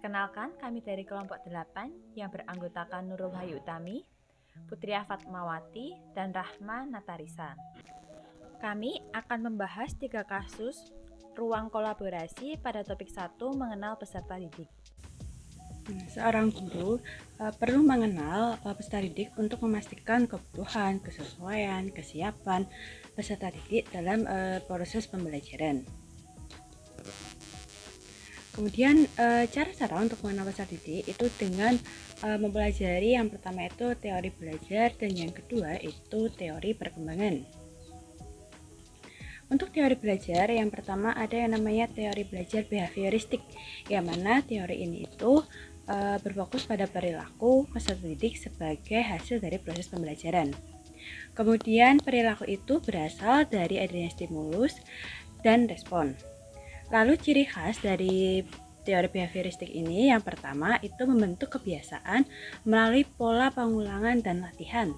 Perkenalkan, kami dari kelompok 8 yang beranggotakan Nurul Wahyu Utami, Putria Fatmawati, dan Rahma Natarisa. Kami akan membahas 3 kasus ruang kolaborasi pada topik 1 mengenal peserta didik. Seorang guru perlu mengenal peserta didik untuk memastikan kebutuhan, kesesuaian, kesiapan peserta didik dalam proses pembelajaran. Kemudian cara-cara untuk mengenal peserta didik itu dengan mempelajari yang pertama itu teori belajar dan yang kedua itu teori perkembangan. Untuk teori belajar, yang pertama ada yang namanya teori belajar behavioristik, yang mana teori ini itu berfokus pada perilaku peserta didik sebagai hasil dari proses pembelajaran. Kemudian perilaku itu berasal dari adanya stimulus dan respon. Lalu ciri khas dari teori behavioristik ini yang pertama itu membentuk kebiasaan melalui pola pengulangan dan latihan.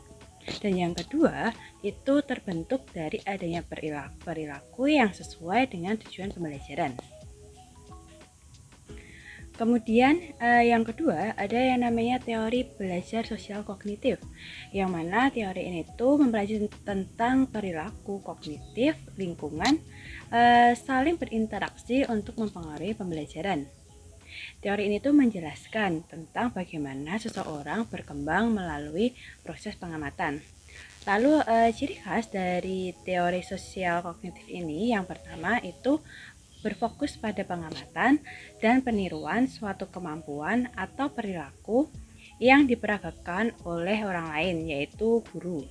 Dan yang kedua itu terbentuk dari adanya perilaku yang sesuai dengan tujuan pembelajaran. Kemudian yang kedua ada yang namanya teori belajar sosial kognitif, yang mana teori ini tuh mempelajari tentang perilaku kognitif lingkungan saling berinteraksi untuk mempengaruhi pembelajaran. Teori ini tuh menjelaskan tentang bagaimana seseorang berkembang melalui proses pengamatan. Lalu ciri khas dari teori sosial kognitif ini yang pertama itu berfokus pada pengamatan dan peniruan suatu kemampuan atau perilaku yang diperagakan oleh orang lain, yaitu guru.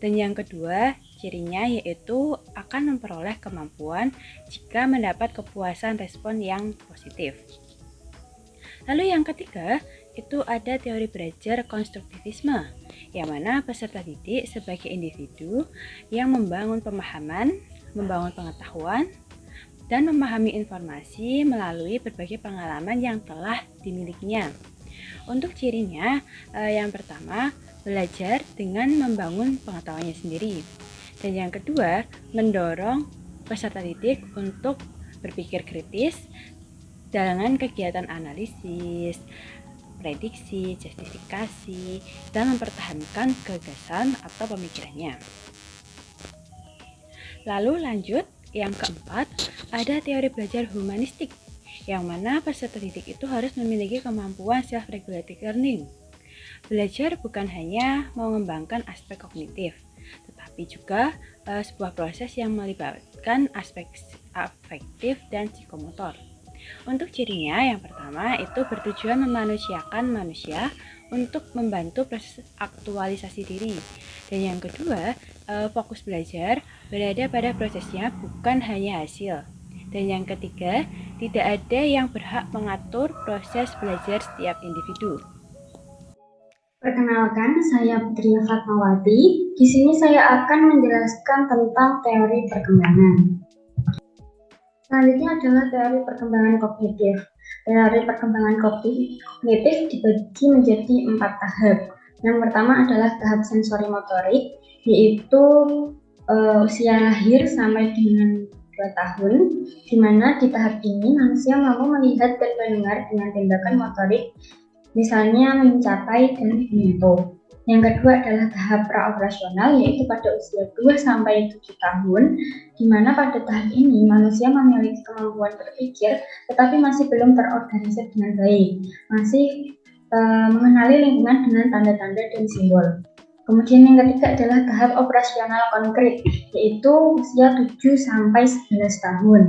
Dan yang kedua, cirinya yaitu akan memperoleh kemampuan jika mendapat kepuasan respon yang positif. Lalu yang ketiga, itu ada teori belajar konstruktivisme, yang mana peserta didik sebagai individu yang membangun pemahaman, membangun pengetahuan, dan memahami informasi melalui berbagai pengalaman yang telah dimilikinya. Untuk cirinya, yang pertama, belajar dengan membangun pengetahuannya sendiri. Dan yang kedua, mendorong peserta didik untuk berpikir kritis dengan kegiatan analisis, prediksi, justifikasi, dan mempertahankan gagasan atau pemikirannya. Lalu lanjut, yang keempat, ada teori belajar humanistik, yang mana peserta didik itu harus memiliki kemampuan self-regulated learning. Belajar bukan hanya mengembangkan aspek kognitif, tetapi juga sebuah proses yang melibatkan aspek afektif dan psikomotor. Untuk cirinya, yang pertama itu bertujuan memanusiakan manusia untuk membantu proses aktualisasi diri. Dan yang kedua, fokus belajar berada pada prosesnya bukan hanya hasil. Dan yang ketiga, tidak ada yang berhak mengatur proses belajar setiap individu. Perkenalkan, saya Putria Fatmawati. Di sini saya akan menjelaskan tentang teori perkembangan. Selanjutnya adalah teori perkembangan kognitif. Teori perkembangan kognitif dibagi menjadi 4 tahap. Yang pertama adalah tahap sensori motorik, yaitu usia lahir sampai dengan 2 tahun, di mana di tahap ini manusia mampu melihat dan mendengar dengan tindakan motorik, misalnya mencapai dan menyentuh. Yang kedua adalah tahap praoperasional, yaitu pada usia 2-7 tahun, di mana pada tahap ini manusia memiliki kemampuan berpikir, tetapi masih belum terorganisir dengan baik, masih mengenali lingkungan dengan tanda-tanda dan simbol. Kemudian yang ketiga adalah tahap operasional konkret, yaitu usia 7-11 tahun.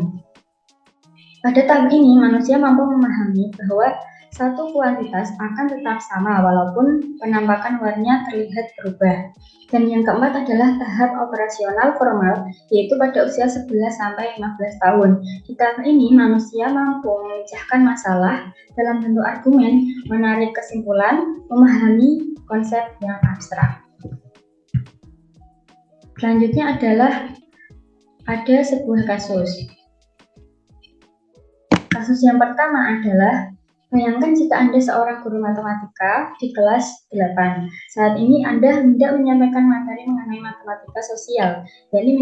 Pada tahap ini manusia mampu memahami bahwa satu kuantitas akan tetap sama walaupun penampakan warnanya terlihat berubah. Dan yang keempat adalah tahap operasional formal, yaitu pada usia 11-15 tahun. Di tahap ini manusia mampu memecahkan masalah dalam bentuk argumen, menarik kesimpulan, memahami konsep yang abstrak. Selanjutnya adalah ada sebuah kasus. Kasus yang pertama adalah, bayangkan jika Anda seorang guru matematika di kelas 8. Saat ini Anda hendak menyampaikan materi mengenai matematika sosial, yakni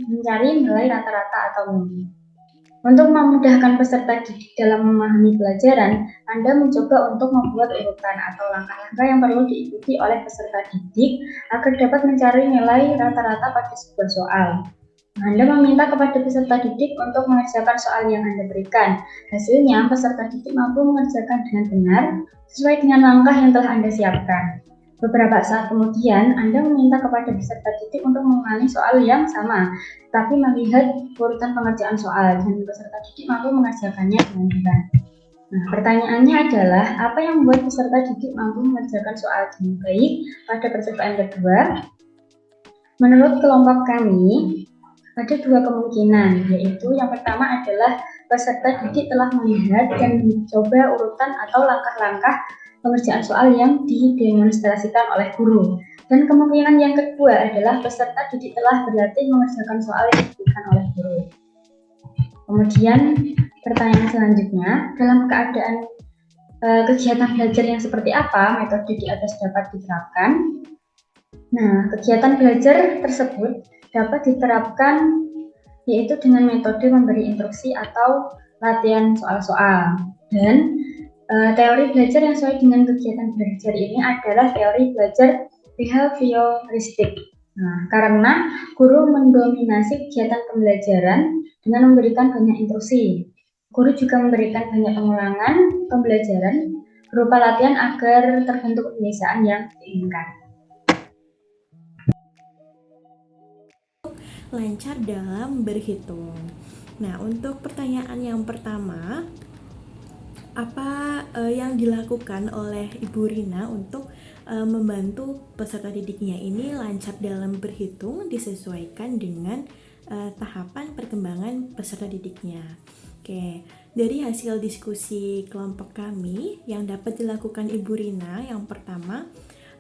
mencari nilai rata-rata atau mean. Untuk memudahkan peserta didik dalam memahami pelajaran, Anda mencoba untuk membuat urutan atau langkah-langkah yang perlu diikuti oleh peserta didik agar dapat mencari nilai rata-rata pada sebuah soal. Anda meminta kepada peserta didik untuk mengerjakan soal yang Anda berikan. Hasilnya, peserta didik mampu mengerjakan dengan benar sesuai dengan langkah yang telah Anda siapkan. Beberapa saat kemudian, Anda meminta kepada peserta didik untuk mengulangi soal yang sama, tapi melihat urutan pengerjaan soal, dan peserta didik mampu mengerjakannya dengan benar. Nah, pertanyaannya adalah, apa yang membuat peserta didik mampu mengerjakan soal dengan baik pada percobaan kedua? Menurut kelompok kami, ada dua kemungkinan, yaitu yang pertama adalah peserta didik telah melihat dan mencoba urutan atau langkah-langkah pengerjaan soal yang didemonstrasikan oleh guru. Dan kemungkinan yang kedua adalah peserta didik telah berlatih mengerjakan soal yang diberikan oleh guru. Kemudian pertanyaan selanjutnya, dalam keadaan kegiatan belajar yang seperti apa metode di atas dapat diterapkan? Nah, kegiatan belajar tersebut dapat diterapkan yaitu dengan metode memberi instruksi atau latihan soal-soal. Dan teori belajar yang sesuai dengan kegiatan belajar ini adalah teori belajar behavioristik. Nah, karena guru mendominasi kegiatan pembelajaran dengan memberikan banyak instruksi. Guru juga memberikan banyak pengulangan pembelajaran berupa latihan agar terbentuk kebiasaan yang diinginkan. Lancar dalam berhitung. Nah, untuk pertanyaan yang pertama, apa yang dilakukan oleh Ibu Rina untuk membantu peserta didiknya ini lancar dalam berhitung disesuaikan dengan tahapan perkembangan peserta didiknya. Oke, dari hasil diskusi kelompok kami yang dapat dilakukan Ibu Rina, yang pertama,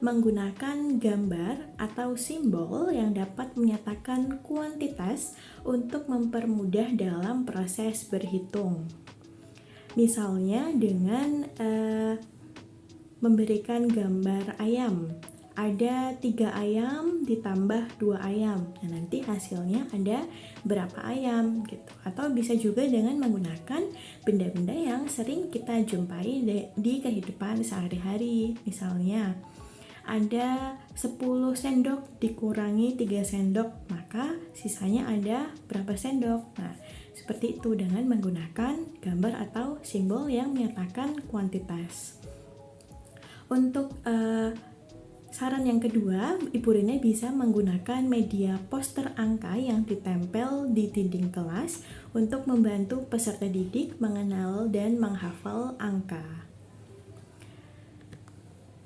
menggunakan gambar atau simbol yang dapat menyatakan kuantitas untuk mempermudah dalam proses berhitung. Misalnya dengan memberikan gambar ayam. Ada 3 ayam ditambah 2 ayam. Nah, nanti hasilnya ada berapa ayam gitu. Atau bisa juga dengan menggunakan benda-benda yang sering kita jumpai di kehidupan sehari-hari. Misalnya ada 10 sendok dikurangi 3 sendok, maka sisanya ada berapa sendok. Nah, seperti itu dengan menggunakan gambar atau simbol yang menyatakan kuantitas. Untuk saran yang kedua, Ibu Rina bisa menggunakan media poster angka yang ditempel di dinding kelas untuk membantu peserta didik mengenal dan menghafal angka.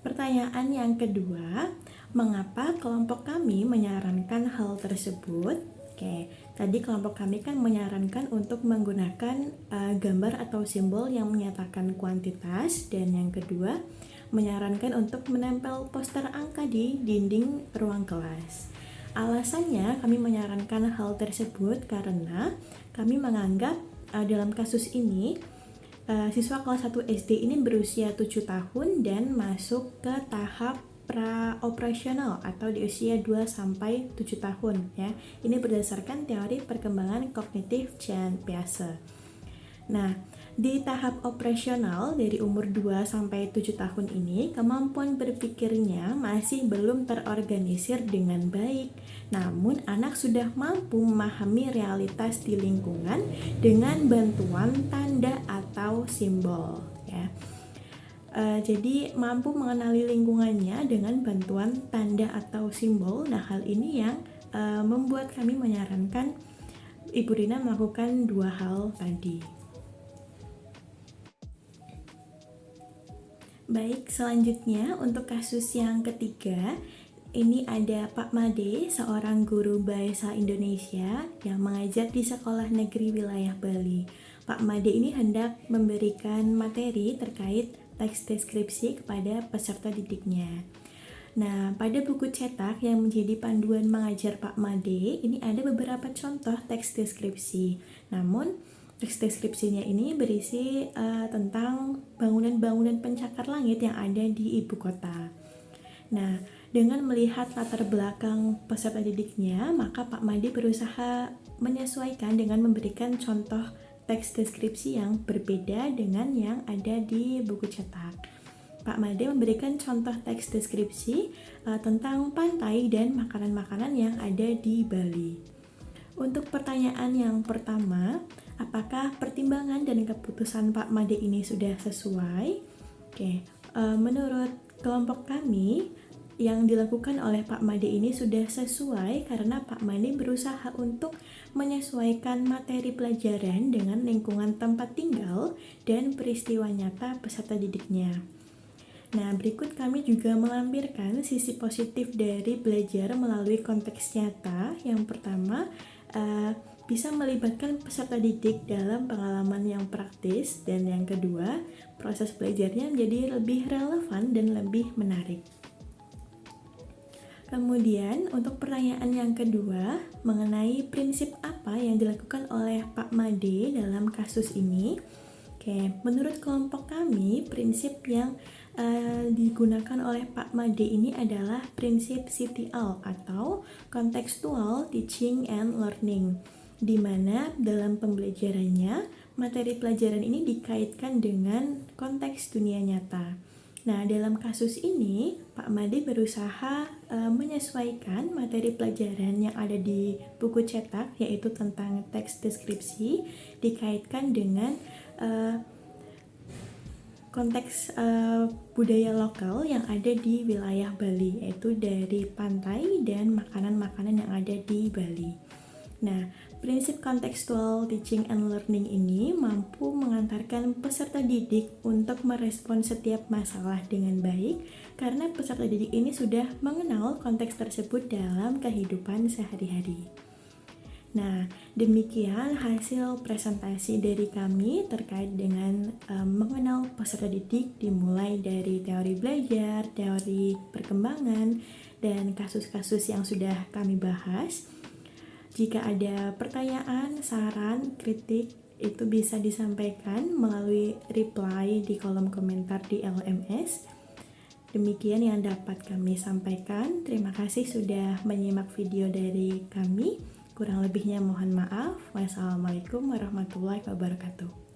Pertanyaan yang kedua, mengapa kelompok kami menyarankan hal tersebut? Oke, tadi kelompok kami kan menyarankan untuk menggunakan gambar atau simbol yang menyatakan kuantitas, dan yang kedua, menyarankan untuk menempel poster angka di dinding ruang kelas. Alasannya kami menyarankan hal tersebut karena kami menganggap dalam kasus ini siswa kelas 1 SD ini berusia 7 tahun dan masuk ke tahap pra-operasional atau di usia 2-7 tahun ya. Ini berdasarkan teori perkembangan kognitif Jean Piaget. Nah, di tahap operasional dari umur 2-7 tahun ini, kemampuan berpikirnya masih belum terorganisir dengan baik. Namun, anak sudah mampu memahami realitas di lingkungan dengan bantuan tanda atau simbol. Ya. Jadi, mampu mengenali lingkungannya dengan bantuan tanda atau simbol. Nah, hal ini yang membuat kami menyarankan Ibu Rina melakukan 2 hal tadi. Baik, selanjutnya untuk kasus yang ketiga, ini ada Pak Made, seorang guru bahasa Indonesia yang mengajar di sekolah negeri wilayah Bali. Pak Made ini hendak memberikan materi terkait teks deskripsi kepada peserta didiknya. Nah, pada buku cetak yang menjadi panduan mengajar Pak Made, ini ada beberapa contoh teks deskripsi. Namun, teks deskripsinya ini berisi tentang bangunan-bangunan pencakar langit yang ada di ibu kota. Nah, dengan melihat latar belakang peserta didiknya, maka Pak Made berusaha menyesuaikan dengan memberikan contoh teks deskripsi yang berbeda dengan yang ada di buku cetak. Pak Made memberikan contoh teks deskripsi tentang pantai dan makanan-makanan yang ada di Bali. Untuk pertanyaan yang pertama, apakah pertimbangan dan keputusan Pak Made ini sudah sesuai? Oke, menurut kelompok kami, yang dilakukan oleh Pak Made ini sudah sesuai karena Pak Made berusaha untuk menyesuaikan materi pelajaran dengan lingkungan tempat tinggal dan peristiwa nyata peserta didiknya. Nah, berikut kami juga melampirkan sisi positif dari belajar melalui konteks nyata. Yang pertama, bisa melibatkan peserta didik dalam pengalaman yang praktis, dan yang kedua, proses belajarnya menjadi lebih relevan dan lebih menarik. Kemudian, untuk pertanyaan yang kedua, mengenai prinsip apa yang dilakukan oleh Pak Made dalam kasus ini. Oke, menurut kelompok kami, prinsip yang digunakan oleh Pak Made ini adalah prinsip CTL atau Contextual Teaching and Learning, di mana dalam pembelajarannya materi pelajaran ini dikaitkan dengan konteks dunia nyata. Nah, dalam kasus ini Pak Made berusaha menyesuaikan materi pelajaran yang ada di buku cetak, yaitu tentang teks deskripsi, dikaitkan dengan konteks budaya lokal yang ada di wilayah Bali, yaitu dari pantai dan makanan-makanan yang ada di Bali. Nah, prinsip contextual teaching and learning ini mampu mengantarkan peserta didik untuk merespon setiap masalah dengan baik karena peserta didik ini sudah mengenal konteks tersebut dalam kehidupan sehari-hari. Nah, demikian hasil presentasi dari kami terkait dengan mengenal peserta didik, dimulai dari teori belajar, teori perkembangan, dan kasus-kasus yang sudah kami bahas. Jika ada pertanyaan, saran, kritik, itu bisa disampaikan melalui reply di kolom komentar di LMS. Demikian yang dapat kami sampaikan. Terima kasih sudah menyimak video dari kami. Kurang lebihnya mohon maaf. Wassalamualaikum warahmatullahi wabarakatuh.